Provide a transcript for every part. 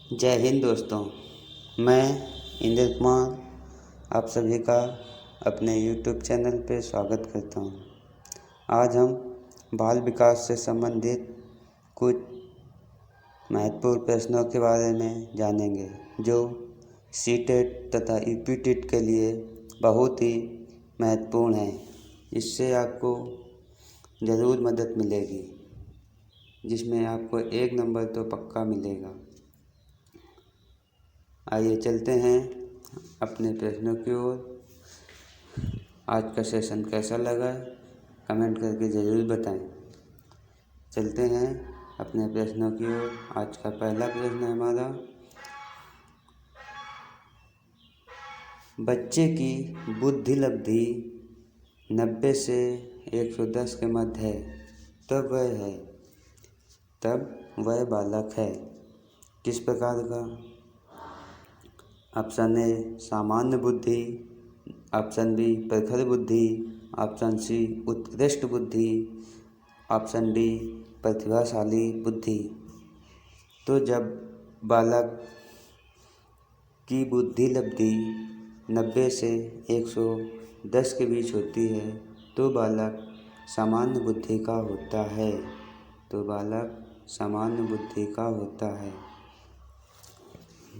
जय हिंद दोस्तों। मैं इंद्र कुमार आप सभी का अपने YouTube चैनल पे स्वागत करता हूँ। आज हम बाल विकास से संबंधित कुछ महत्वपूर्ण प्रश्नों के बारे में जानेंगे जो सीटेट तथा यूपीटेट के लिए बहुत ही महत्वपूर्ण हैं। इससे आपको ज़रूर मदद मिलेगी, जिसमें आपको 1 नंबर तो पक्का मिलेगा। आइए चलते हैं अपने प्रश्नों की ओर। आज का सेशन कैसा लगा कमेंट करके ज़रूर बताएं। चलते हैं अपने प्रश्नों की ओर। आज का पहला प्रश्न है हमारा, बच्चे की बुद्धि लब्धि 90 से 110 के मध्य है, तब वह बालक है किस प्रकार का? ऑप्शन ए सामान्य बुद्धि, ऑप्शन बी प्रखर बुद्धि, ऑप्शन सी उत्कृष्ट बुद्धि, ऑप्शन डी प्रतिभाशाली बुद्धि। तो जब बालक की बुद्धि लब्धि 90 से 110 के बीच होती है तो बालक सामान्य बुद्धि का होता है।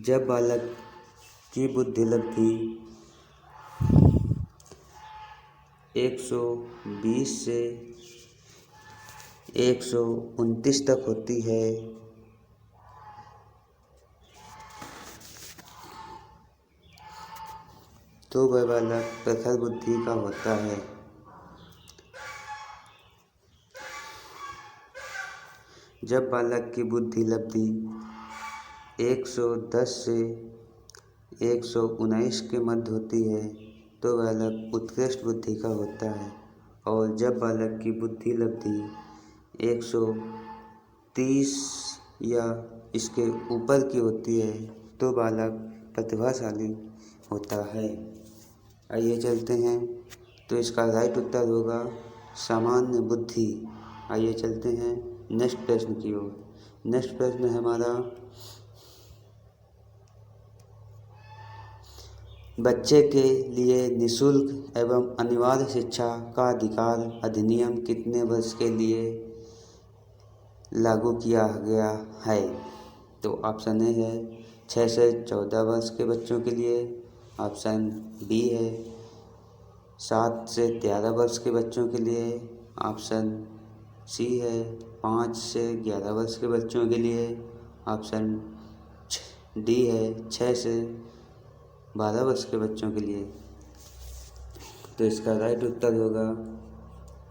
जब बालक की बुद्धि लब्धि 120 से 129 तक होती है तो वह बालक प्रखर बुद्धि का होता है। जब बालक की बुद्धि लब्धि 110 से 119 के मध्य होती है तो बालक उत्कृष्ट बुद्धि का होता है। और जब बालक की बुद्धि लब्धि 130 या इसके ऊपर की होती है तो बालक प्रतिभाशाली होता है। आइए चलते हैं, तो इसका राइट उत्तर होगा सामान्य बुद्धि। आइए चलते हैं नेक्स्ट प्रश्न की ओर। नेक्स्ट प्रश्न है हमारा, बच्चे के लिए निःशुल्क एवं अनिवार्य शिक्षा का अधिकार अधिनियम कितने वर्ष के लिए लागू किया गया है? तो ऑप्शन ए है 6 से 14 वर्ष के बच्चों के लिए, ऑप्शन बी है 7 से 13 वर्ष के बच्चों के लिए, ऑप्शन सी है 5 से 11 वर्ष के बच्चों के लिए, ऑप्शन डी है 6 से 12 वर्ष के बच्चों के लिए। तो इसका राइट उत्तर होगा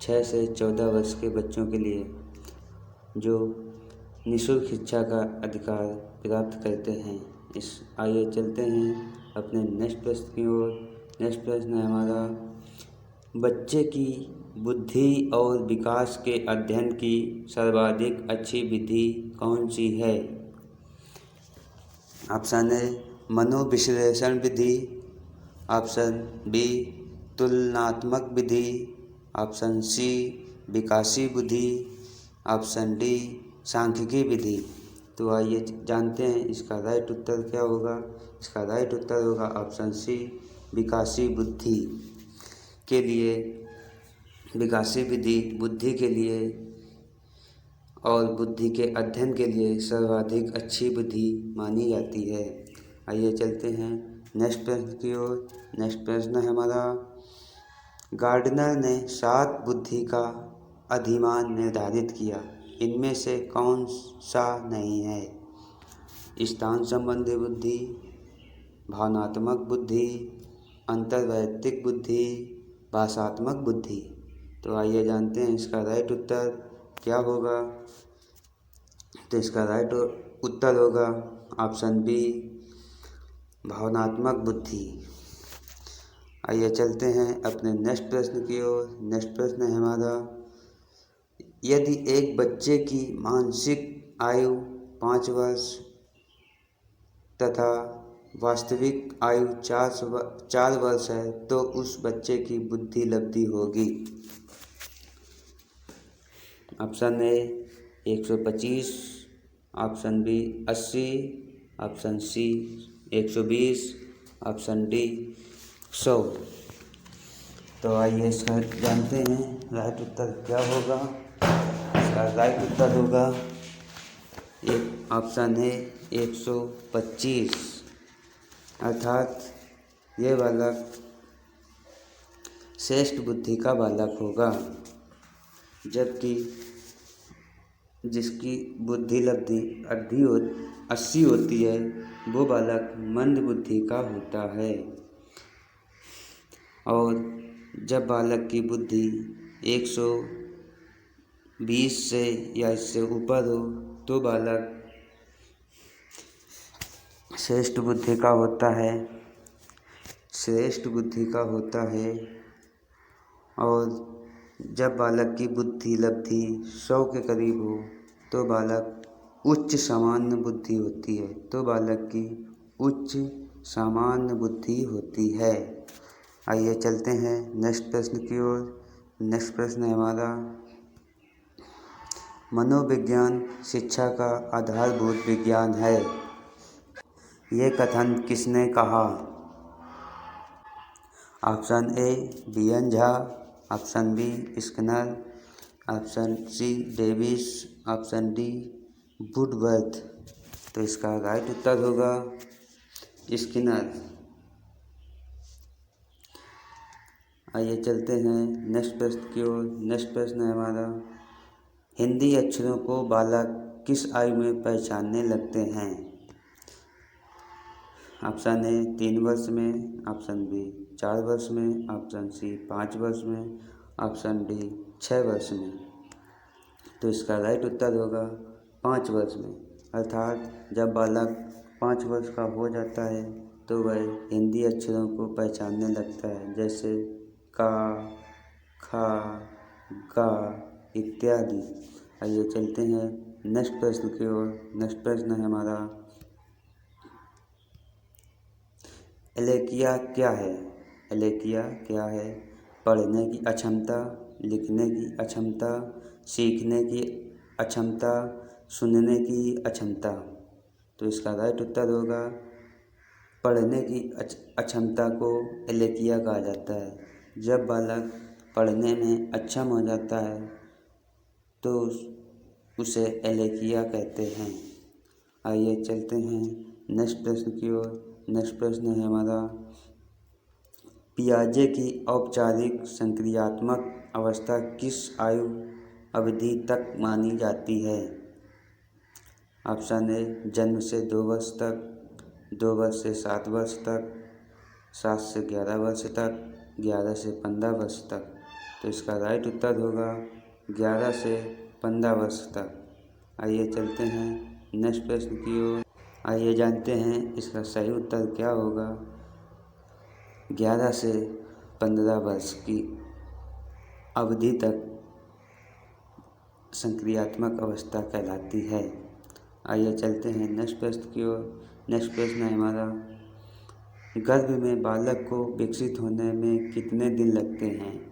6 से 14 वर्ष के बच्चों के लिए, जो निःशुल्क शिक्षा का अधिकार प्राप्त करते हैं। आइए चलते हैं अपने नेक्स्ट प्रश्न की ओर। नेक्स्ट प्रश्न है हमारा, बच्चे की बुद्धि और विकास के अध्ययन की सर्वाधिक अच्छी विधि कौन सी है? ऑप्शन ए मनोविश्लेषण विधि, ऑप्शन बी तुलनात्मक विधि, ऑप्शन सी विकासी बुद्धि, ऑप्शन डी सांख्यिकी विधि। तो आइए जानते हैं इसका राइट उत्तर क्या होगा। इसका राइट उत्तर होगा ऑप्शन सी विकासी बुद्धि के लिए। विकासी विधि बुद्धि के लिए और बुद्धि के अध्ययन के लिए सर्वाधिक अच्छी विधि मानी जाती है। आइए चलते हैं नेक्स्ट प्रश्न की ओर। नेक्स्ट प्रश्न है हमारा, गार्डनर ने 7 बुद्धि का अधिमान निर्धारित किया, इनमें से कौन सा नहीं है? स्थान संबंधी बुद्धि, भावनात्मक बुद्धि, अंतर्वैयक्तिक बुद्धि, भाषात्मक बुद्धि। तो आइए जानते हैं इसका राइट उत्तर क्या होगा। तो इसका राइट उत्तर होगा ऑप्शन बी भावनात्मक बुद्धि। आइए चलते हैं अपने नेक्स्ट प्रश्न की ओर। नेक्स्ट प्रश्न है हमारा, यदि एक बच्चे की मानसिक आयु 5 वर्ष तथा वास्तविक आयु 4 वर्ष है तो उस बच्चे की बुद्धि लब्धि होगी। Option A 125, option B 80, option C 120, option D 100। तो आइए इसका जानते हैं राइट उत्तर क्या होगा। इसका राइट उत्तर होगा एक ऑप्शन है 125, अर्थात ये बालक श्रेष्ठ बुद्धि का बालक होगा, जबकि जिसकी बुद्धि लब्धि 80 होती है वो बालक मंद बुद्धि का होता है। और जब बालक की बुद्धि 120 से या इससे ऊपर हो तो बालक श्रेष्ठ बुद्धि का होता है, और जब बालक की बुद्धि लब्धि 100 के करीब हो तो बालक उच्च सामान्य बुद्धि होती है, आइए चलते हैं नेक्स्ट प्रश्न की ओर। नेक्स्ट प्रश्न है हमारा, मनोविज्ञान शिक्षा का आधारभूत विज्ञान है, ये कथन किसने कहा। Option A B N. Jha, option B Skinner, option C Davis, option D Woodworth. तो इसका राइट उत्तर होगा स्किनर। आइए चलते हैं नेक्स्ट प्रश्न की ओर। नेक्स्ट प्रश्न है हमारा, हिंदी अक्षरों को बालक किस आयु में पहचानने लगते हैं। ऑप्शन ए 3 वर्ष में, ऑप्शन बी 4 वर्ष में, ऑप्शन सी 5 वर्ष में, ऑप्शन डी 6 वर्ष में। तो इसका राइट उत्तर होगा 5 वर्ष में, अर्थात जब बालक 5 वर्ष का हो जाता है तो वह हिंदी अक्षरों को पहचानने लगता है, जैसे का, खा, गा इत्यादि। आइए चलते हैं नेक्स्ट प्रश्न की ओर। नेक्स्ट प्रश्न है हमारा, एलेकिया क्या है। एलेकिया क्या है? पढ़ने की अक्षमता, लिखने की अक्षमता, सीखने की अक्षमता, सुनने की अक्षमता। तो इसका राइट उत्तर होगा पढ़ने की अक्षमता को एलेकिया कहा जाता है। जब बालक पढ़ने में अक्षम हो जाता है तो उसे एलेकिया कहते हैं। आइए चलते हैं नेक्स्ट प्रश्न की ओर। नेक्स्ट प्रश्न है हमारा, पियाजे की औपचारिक संक्रियात्मक अवस्था किस आयु अवधि तक मानी जाती है। ऑप्शन ए जन्म से 2 वर्ष तक, 2 वर्ष से 7 वर्ष तक, 7 से 11 वर्ष तक, 11 से 15 वर्ष तक। तो इसका राइट उत्तर होगा 11 से 15 वर्ष तक। आइए चलते हैं नेक्स्ट प्रश्न की ओर। आइए जानते हैं इसका सही उत्तर क्या होगा। 11 से 15 वर्ष की अवधि तक संक्रियात्मक अवस्था कहलाती है। आइए चलते हैं नेक्स्ट प्रश्न की ओर। नेक्स्ट प्रश्न है हमारा, गर्भ में बालक को विकसित होने में कितने दिन लगते हैं।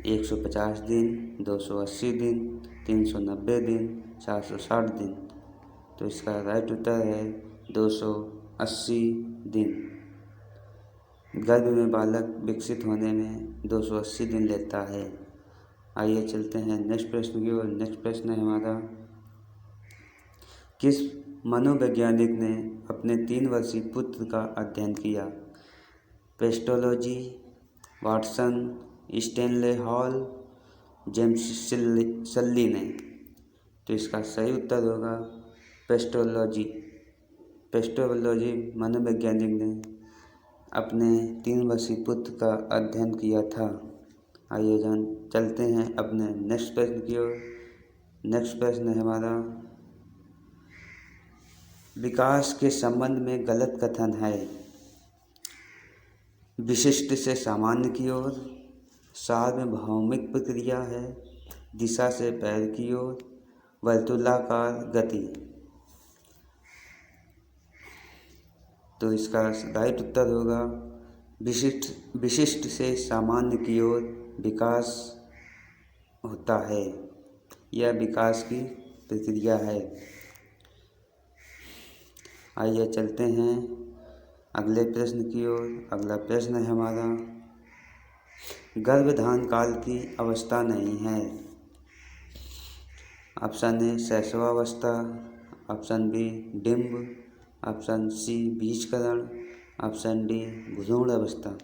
150 दिन, 280 दिन, 390 दिन, 460 दिन। तो इसका राइट उत्तर है 280 दिन। गर्भ में बालक विकसित होने में 280 दिन लेता है। आइए चलते हैं नेक्स्ट प्रश्न की ओर। नेक्स्ट प्रश्न है हमारा, किस मनोवैज्ञानिक ने अपने 3 वर्षीय पुत्र का अध्ययन किया। Pestalozzi, Watson, Stanley Hall, James Sully ने। तो इसका सही उत्तर होगा पेस्टोलॉजी। पेस्टोलॉजी मनोवैज्ञानिक ने अपने 3 वर्षीय पुत्र का अध्ययन किया था। आइए चलते हैं अपने नेक्स्ट प्रश्न की ओर। नेक्स्ट प्रश्न है हमारा, विकास के संबंध में गलत कथन है। विशिष्ट से सामान्य की ओर, सार्वभौमिक प्रक्रिया है, दिशा से पैर की ओर, वर्तुलाकार गति। तो इसका राइट उत्तर होगा विशिष्ट से सामान्य की ओर विकास होता है, यह विकास की प्रक्रिया है। आइए चलते हैं अगले प्रश्न की ओर। अगला प्रश्न है हमारा, गर्भधान काल की अवस्था नहीं है। ऑप्शन ए शैशवावस्था, ऑप्शन बी डिम्ब, ऑप्शन सी बीजकरण, ऑप्शन डी भ्रूण अवस्था।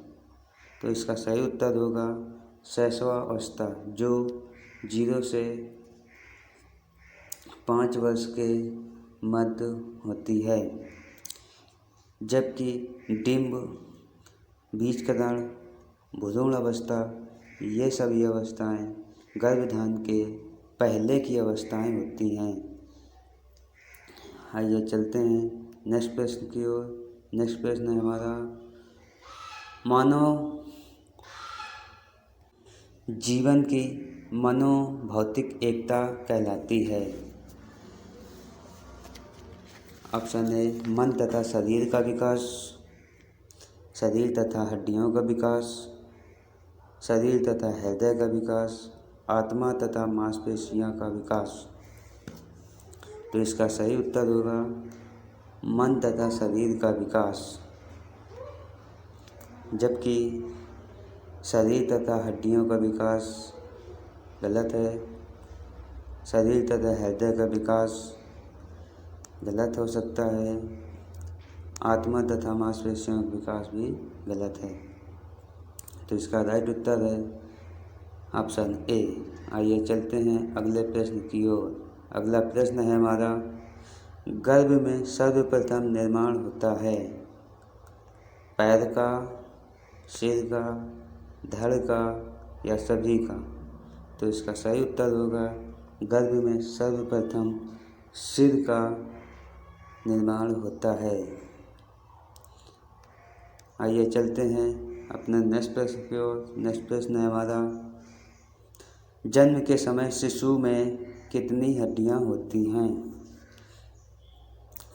तो इसका सही उत्तर होगा शैशवावस्था, जो 0 से 5 वर्ष के मध्य होती है। जबकि डिम्ब, बीजकरण, भ्रूण अवस्था ये सभी अवस्थाएं गर्भधान के पहले की अवस्थाएं होती हैं। आइए चलते हैं नेक्स्ट प्रश्न की ओर। नेक्स्ट प्रश्न है हमारा, मानव जीवन की मनोभौतिक एकता कहलाती है। ऑप्शन ए मन तथा शरीर का विकास, शरीर तथा हड्डियों का विकास, शरीर तथा हृदय का विकास, आत्मा तथा मांसपेशियों का विकास। तो इसका सही उत्तर होगा मन तथा शरीर का विकास। जबकि शरीर तथा हड्डियों का विकास गलत है। शरीर तथा हृदय का विकास गलत हो सकता है। आत्मा तथा मांसपेशियों का विकास भी गलत है। तो इसका राइट उत्तर है ऑप्शन ए। आइए चलते हैं अगले प्रश्न की ओर। अगला प्रश्न है हमारा, गर्भ में सर्वप्रथम निर्माण होता है पैर का, सिर का, धड़ का या सभी का। तो इसका सही उत्तर होगा गर्भ में सर्वप्रथम सिर का निर्माण होता है। आइए चलते हैं अपने नेक्स्ट प्रश्न की ओर। नेक्स्ट प्रश्न है हमारा, जन्म के समय शिशु में कितनी हड्डियां होती हैं?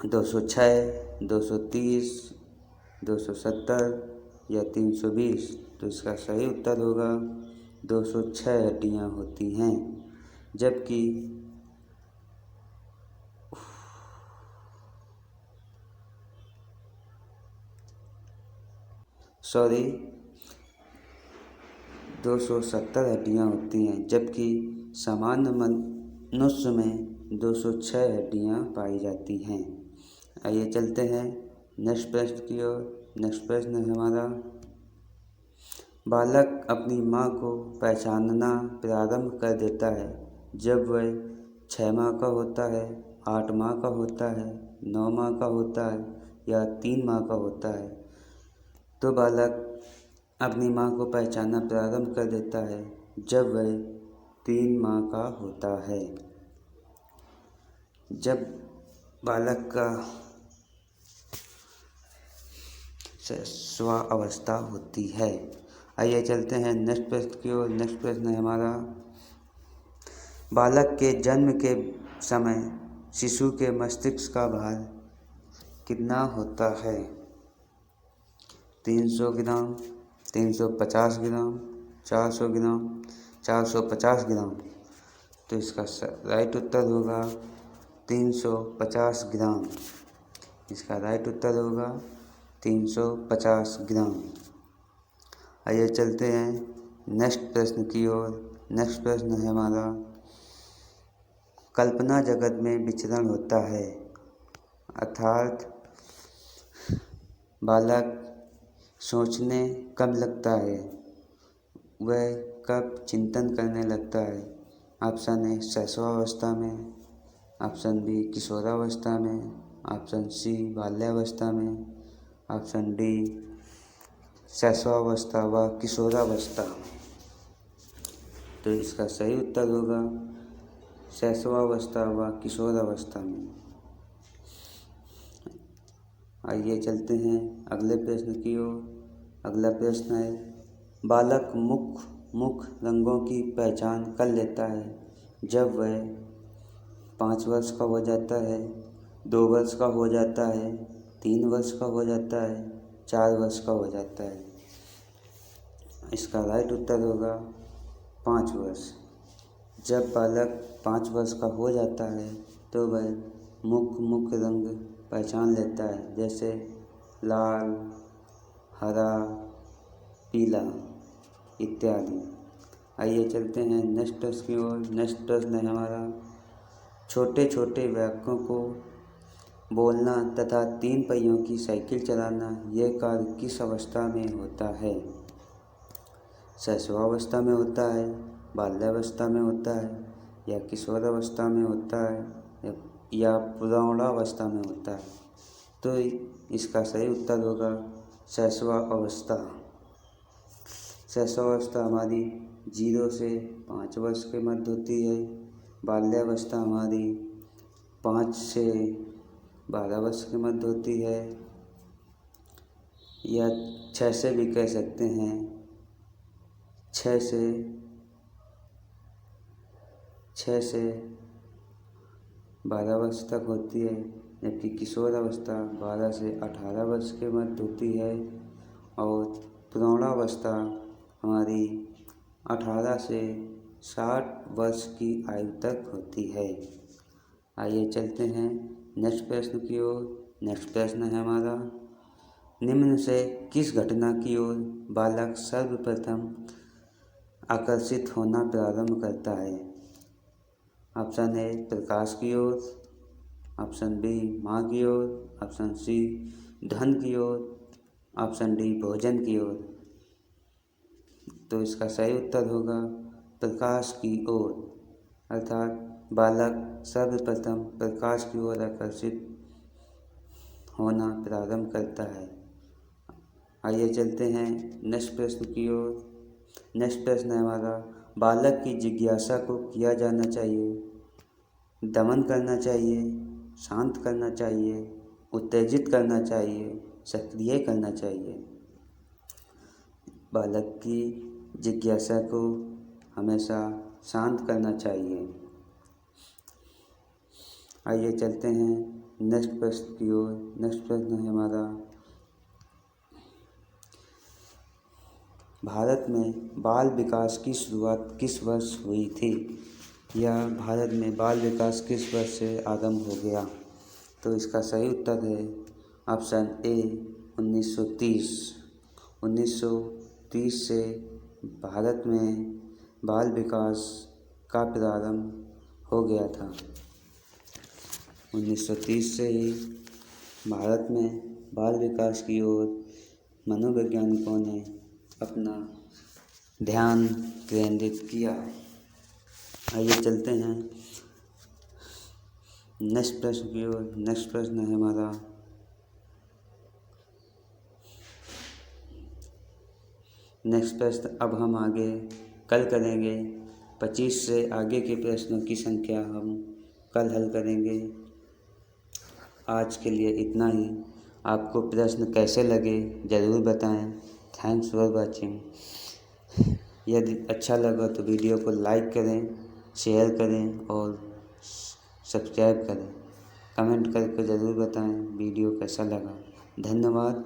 206, 230, 270 या 320। तो इसका सही उत्तर होगा 206 हड्डियां होती हैं। जबकि 270 हड्डियां होती हैं। जबकि सामान्य मनुष्य में 206 हड्डियां पाई जाती हैं। आइए चलते हैं नेक्स्ट प्रश्न की ओर। नेक्स्ट प्रश्न है हमारा, बालक अपनी माँ को पहचानना प्रारंभ कर देता है जब वह 6 माह का होता है, 8 माह का होता है, 9 माह का होता है या 3 माह का होता है। तो बालक अपनी माँ को पहचानना प्रारंभ कर देता है जब वह 3 माह का होता है। जब बालक का शैशवावस्था होती है। आइए चलते हैं नेक्स्ट प्रश्न की ओर। नेक्स्ट प्रश्न है हमारा, बालक के जन्म के समय शिशु के मस्तिष्क का भार कितना होता है? 300 ग्राम, 350 ग्राम, 400 ग्राम, 450 ग्राम। तो इसका राइट उत्तर होगा 350 ग्राम। इसका राइट उत्तर होगा 350 ग्राम। आइए चलते हैं नेक्स्ट प्रश्न की ओर। नेक्स्ट प्रश्न है हमारा, कल्पना जगत में विचरण होता है, अर्थात बालक सोचने कब लगता है, वह कब चिंतन करने लगता है? ऑप्शन ए शैशवावस्था में, ऑप्शन बी किशोरावस्था में, ऑप्शन सी बाल्यावस्था में, ऑप्शन डी शैशवावस्था व किशोरावस्था। तो इसका सही उत्तर होगा शैशवावस्था व किशोरावस्था में। आइए चलते हैं अगले प्रश्न की ओर। अगला प्रश्न है, बालक मुख रंगों की पहचान कर लेता है जब वह 5 वर्ष का हो जाता है, 2 वर्ष का हो जाता है, 3 वर्ष का हो जाता है, 4 वर्ष का हो जाता है। इसका राइट उत्तर होगा 5 वर्ष। जब बालक 5 वर्ष का हो जाता है तो वह मुख रंग पहचान लेता है, जैसे लाल, हरा, पीला इत्यादि। आइए चलते हैं नेक्स्ट प्रश्न की ओर। नेक्स्ट प्रश्न है हमारा, छोटे छोटे वाक्यों को बोलना तथा 3 पहियों की साइकिल चलाना यह कार्य किस अवस्था में होता है? शैशवावस्था में होता है, बाल्यावस्था में होता है, या किशोरावस्था में होता है, या प्रौढ़ावस्था में होता है? तो इसका सही उत्तर होगा शैशवावस्था। शैशवावस्था हमारी 0 से 5 वर्ष के मध्य होती है। बाल्यावस्था हमारी 5 से 12 वर्ष के मध्य होती है, या 6 से भी कह सकते हैं, 6 से 12 वर्ष तक होती है। जबकि किशोरावस्था 12 से 18 वर्ष के मध्य होती है, और प्रौढ़ावस्था हमारी 18 से 60 वर्ष की आयु तक होती है। आइए चलते हैं नेक्स्ट प्रश्न की ओर। नेक्स्ट प्रश्न है हमारा, निम्न से किस घटना की ओर बालक सर्वप्रथम आकर्षित होना प्रारंभ करता है? ऑप्शन ए प्रकाश की ओर, ऑप्शन बी माँ की ओर, ऑप्शन सी धन की ओर, ऑप्शन डी भोजन की ओर। तो इसका सही उत्तर होगा प्रकाश की ओर, अर्थात बालक सर्वप्रथम प्रकाश की ओर आकर्षित होना प्रारंभ करता है। आइए चलते हैं नेक्स्ट प्रश्न की ओर। नेक्स्ट प्रश्न है हमारा, बालक की जिज्ञासा को किया जाना चाहिए, दमन करना चाहिए, शांत करना चाहिए, उत्तेजित करना चाहिए, सक्रिय करना चाहिए? बालक की जिज्ञासा को हमेशा शांत करना चाहिए। आइए चलते हैं नेक्स्ट प्रश्न की ओर। नेक्स्ट प्रश्न है हमारा, भारत में बाल विकास की शुरुआत किस वर्ष हुई थी? या भारत में बाल विकास किस वर्ष से आरंभ हो गया? तो इसका सही उत्तर है ऑप्शन ए 1930। 1930 से भारत में बाल विकास का प्रारंभ हो गया था। 1930 से ही भारत में बाल विकास की ओर मनोवैज्ञानिकों ने अपना ध्यान केंद्रित किया। आइए चलते हैं नेक्स्ट प्रश्न की ओर। नेक्स्ट प्रश्न है हमारा, नेक्स्ट प्रश्न अब हम आगे कल करेंगे। 25 से आगे के प्रश्नों की संख्या हम कल हल करेंगे। आज के लिए इतना ही। आपको प्रश्न कैसे लगे ज़रूर बताएं। Thanks for watching. यदि अच्छा लगा तो वीडियो को लाइक करें, शेयर करें और सब्सक्राइब करें। कमेंट करके ज़रूर बताएं वीडियो कैसा लगा। धन्यवाद।